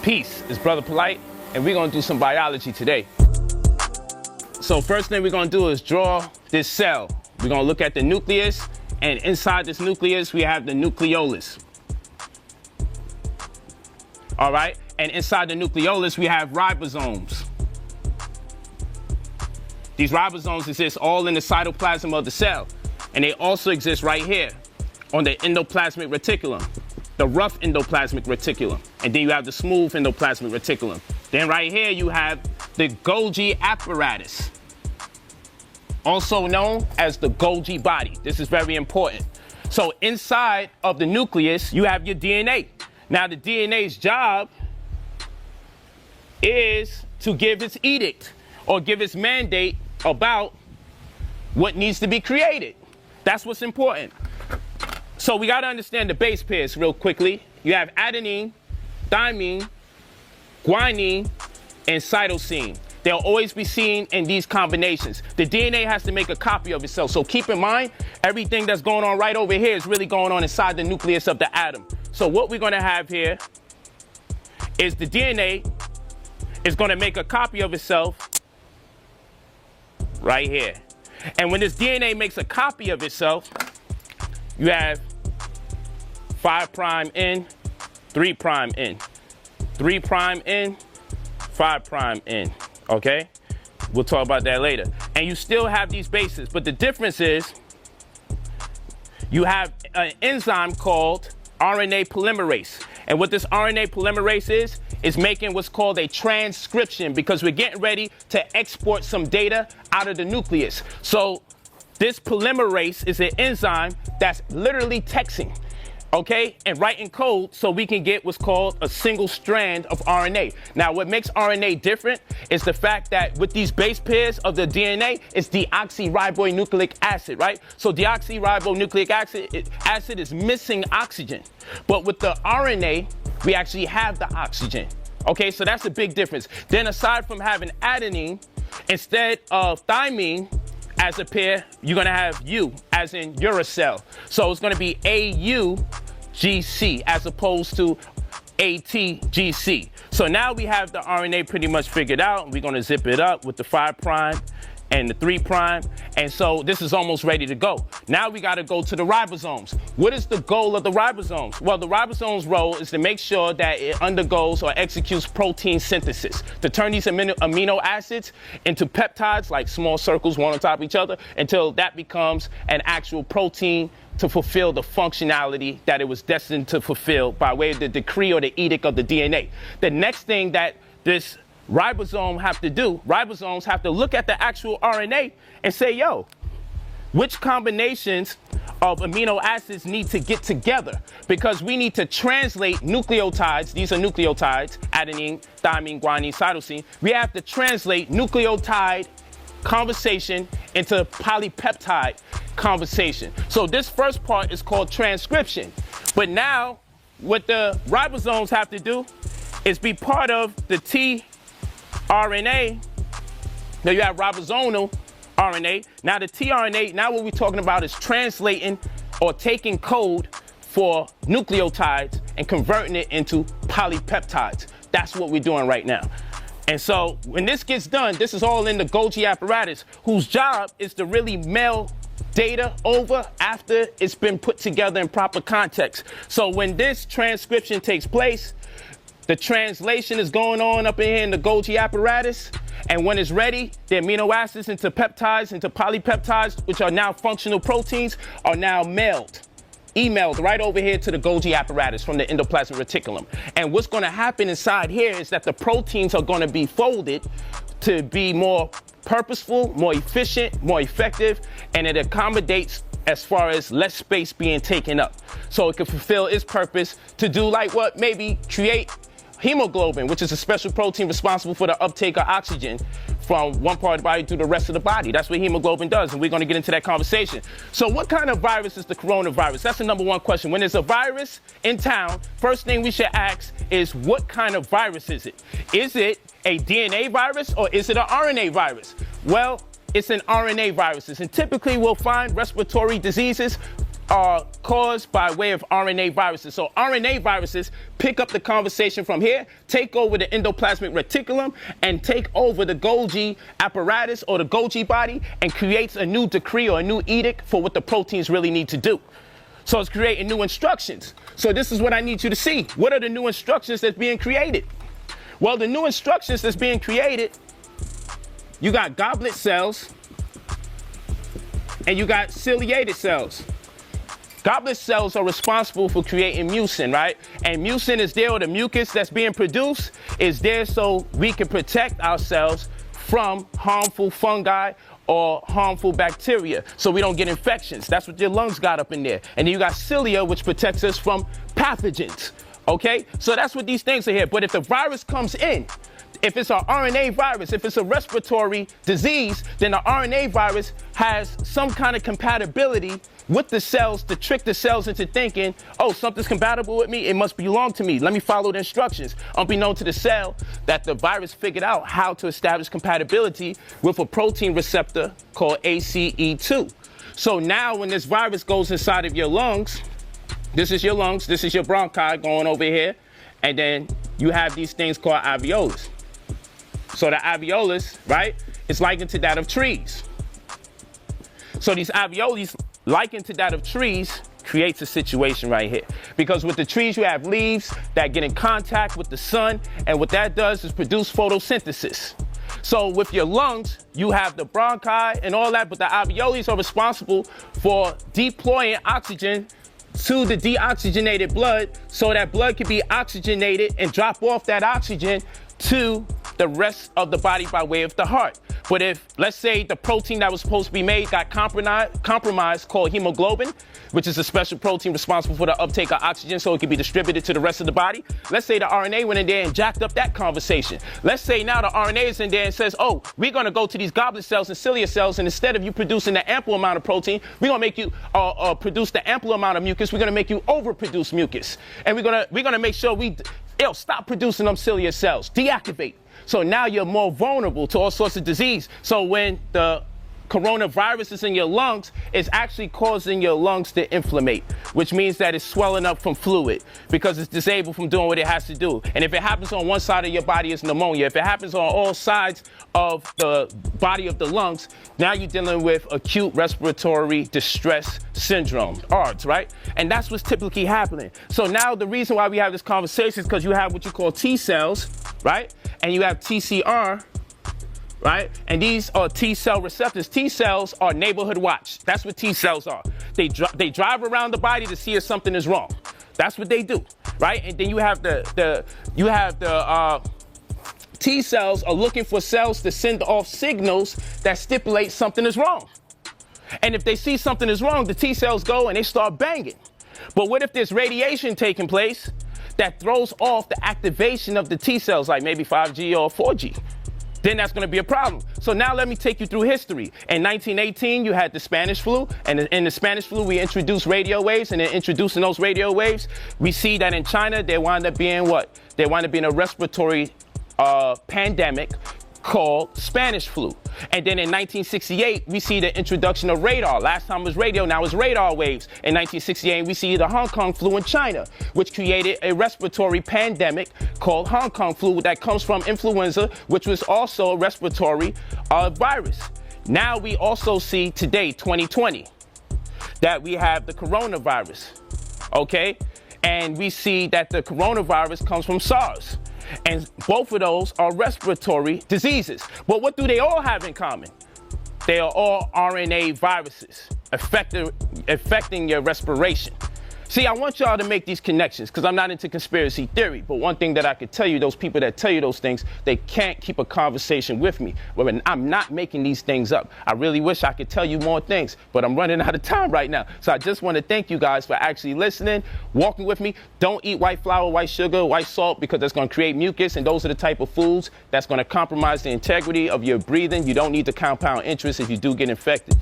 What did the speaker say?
Peace, it's Brother Polight, and we're gonna do some biology today. So first thing we're gonna do is draw this cell. We're gonna look at the nucleus, and inside this nucleus, we have the nucleolus. All right, and inside the nucleolus, we have ribosomes. These ribosomes exist all in the cytoplasm of the cell, and they also exist right here on the endoplasmic reticulum, the rough endoplasmic reticulum, and then you have the smooth endoplasmic reticulum. Then right here you have the Golgi apparatus, also known as the Golgi body. This is very important. So inside of the nucleus, you have your DNA. Now the DNA's job is to give its edict or give its mandate about what needs to be created. That's what's important. So we got to understand the base pairs real quickly. You have adenine, thymine, guanine, and cytosine. They'll always be seen in these combinations. The DNA has to make a copy of itself. So keep in mind, everything that's going on right over here is really going on inside the nucleus of the atom. So what we're going to have here is the DNA is going to make a copy of itself right here. And when this DNA makes a copy of itself, you have 5' N, 3' N, 3' N, 5' N, okay? We'll talk about that later. And you still have these bases, but the difference is you have an enzyme called RNA polymerase. And what this RNA polymerase is making what's called a transcription, because we're getting ready to export some data out of the nucleus. So this polymerase is an enzyme that's literally texting, okay, and writing code so we can get what's called a single strand of RNA. Now, what makes RNA different is the fact that with these base pairs of the DNA, it's deoxyribonucleic acid, right? So deoxyribonucleic acid is missing oxygen. But with the RNA, we actually have the oxygen. Okay, so that's a big difference. Then aside from having adenine, instead of thymine as a pair, you're gonna have U, as in uracil. So it's gonna be AUGC as opposed to ATGC. So now we have the RNA pretty much figured out. We're gonna zip it up with the 5' and the 3'. And so this is almost ready to go. Now we gotta go to the ribosomes. What is the goal of the ribosomes? Well, the ribosome's role is to make sure that it undergoes or executes protein synthesis, to turn these amino acids into peptides, like small circles, one on top of each other, until that becomes an actual protein to fulfill the functionality that it was destined to fulfill by way of the decree or the edict of the DNA. The next thing that this ribosomes have to look at the actual RNA and say, yo, which combinations of amino acids need to get together? Because we need to translate nucleotides. These are nucleotides, adenine, thymine, guanine, cytosine. We have to translate nucleotide conversation into polypeptide conversation. So this first part is called transcription. But now what the ribosomes have to do is be part of the tRNA. Now you have ribosomal RNA. Now the tRNA, now what we're talking about is translating or taking code for nucleotides and converting it into polypeptides. That's what we're doing right now. And so when this gets done, this is all in the Golgi apparatus, whose job is to really mail data over after it's been put together in proper context. So when this transcription takes place, the translation is going on up in here in the Golgi apparatus. And when it's ready, the amino acids into peptides, into polypeptides, which are now functional proteins, are now emailed right over here to the Golgi apparatus from the endoplasmic reticulum. And what's going to happen inside here is that the proteins are going to be folded to be more purposeful, more efficient, more effective, and it accommodates as far as less space being taken up. So it can fulfill its purpose to do like what? Maybe create hemoglobin, which is a special protein responsible for the uptake of oxygen from one part of the body to the rest of the body. That's what hemoglobin does, and we're going to get into that conversation. So what kind of virus is the coronavirus? That's the number one question. When there's a virus in town, first thing we should ask is, what kind of virus is it? Is it a DNA virus or is it an RNA virus? Well, it's in RNA viruses. And typically we'll find respiratory diseases are caused by way of RNA viruses. So RNA viruses pick up the conversation from here, take over the endoplasmic reticulum, and take over the Golgi apparatus or the Golgi body, and creates a new decree or a new edict for what the proteins really need to do. So it's creating new instructions. So this is what I need you to see. What are the new instructions that's being created? Well, the new instructions that's being created, you got goblet cells and you got ciliated cells. Goblet cells are responsible for creating mucin, right? And mucin is there, or the mucus that's being produced is there so we can protect ourselves from harmful fungi or harmful bacteria, so we don't get infections. That's what your lungs got up in there. And then you got cilia, which protects us from pathogens, okay? So that's what these things are here. But if the virus comes in, if it's an RNA virus, if it's a respiratory disease, then the RNA virus has some kind of compatibility with the cells to trick the cells into thinking, oh, something's compatible with me, it must belong to me. Let me follow the instructions. Unbeknown to the cell, that the virus figured out how to establish compatibility with a protein receptor called ACE2. So now when this virus goes inside of your lungs, this is your lungs, this is your bronchi going over here, and then you have these things called alveolus. So the alveolus, right, is likened to that of trees. So these alveoli, likened to that of trees, creates a situation right here. Because with the trees, you have leaves that get in contact with the sun, and what that does is produce photosynthesis. So with your lungs, you have the bronchi and all that, but the alveoli are responsible for deploying oxygen to the deoxygenated blood, so that blood can be oxygenated and drop off that oxygen to the rest of the body by way of the heart. But if, let's say, the protein that was supposed to be made got compromised, called hemoglobin, which is a special protein responsible for the uptake of oxygen so it can be distributed to the rest of the body. Let's say the RNA went in there and jacked up that conversation. Let's say now the RNA is in there and says, oh, we're going to go to these goblet cells and cilia cells, and instead of you producing the ample amount of protein, we're going to make you produce the ample amount of mucus. We're going to make you overproduce mucus. And we're going to make sure stop producing them cilia cells. Deactivate. So now you're more vulnerable to all sorts of disease. So when the coronavirus is in your lungs, it's actually causing your lungs to inflammate, which means that it's swelling up from fluid because it's disabled from doing what it has to do. And if it happens on one side of your body, it's pneumonia. If it happens on all sides of the body of the lungs, now you're dealing with acute respiratory distress syndrome, ARDS, right? And that's what's typically happening. So now the reason why we have this conversation is because you have what you call T cells, right? And you have TCR, right? And these are T cell receptors. T cells are neighborhood watch. That's what T cells are. They drive around the body to see if something is wrong. That's what they do, right? And then you have the T cells are looking for cells to send off signals that stipulate something is wrong. And if they see something is wrong, the T cells go and they start banging. But what if there's radiation taking place that throws off the activation of the T cells, like maybe 5G or 4G? Then that's going to be a problem. So now let me take you through history. In 1918, you had the Spanish flu, and in the Spanish flu, we introduced radio waves, and in introducing those radio waves, we see that in China, there wound up being what? There wound up being a respiratory pandemic called Spanish flu. And then in 1968, we see the introduction of radar. Last time was radio, now it's radar waves. In 1968, we see the Hong Kong flu in China, which created a respiratory pandemic called Hong Kong flu that comes from influenza, which was also a respiratory virus. Now we also see today, 2020, that we have the coronavirus, okay? And we see that the coronavirus comes from SARS. And both of those are respiratory diseases. But what do they all have in common? They are all RNA viruses affecting your respiration. See, I want y'all to make these connections because I'm not into conspiracy theory. But one thing that I could tell you, those people that tell you those things, they can't keep a conversation with me. But I'm not making these things up. I really wish I could tell you more things, but I'm running out of time right now. So I just want to thank you guys for actually listening, walking with me. Don't eat white flour, white sugar, white salt, because that's going to create mucus. And those are the type of foods that's going to compromise the integrity of your breathing. You don't need the compound interest if you do get infected.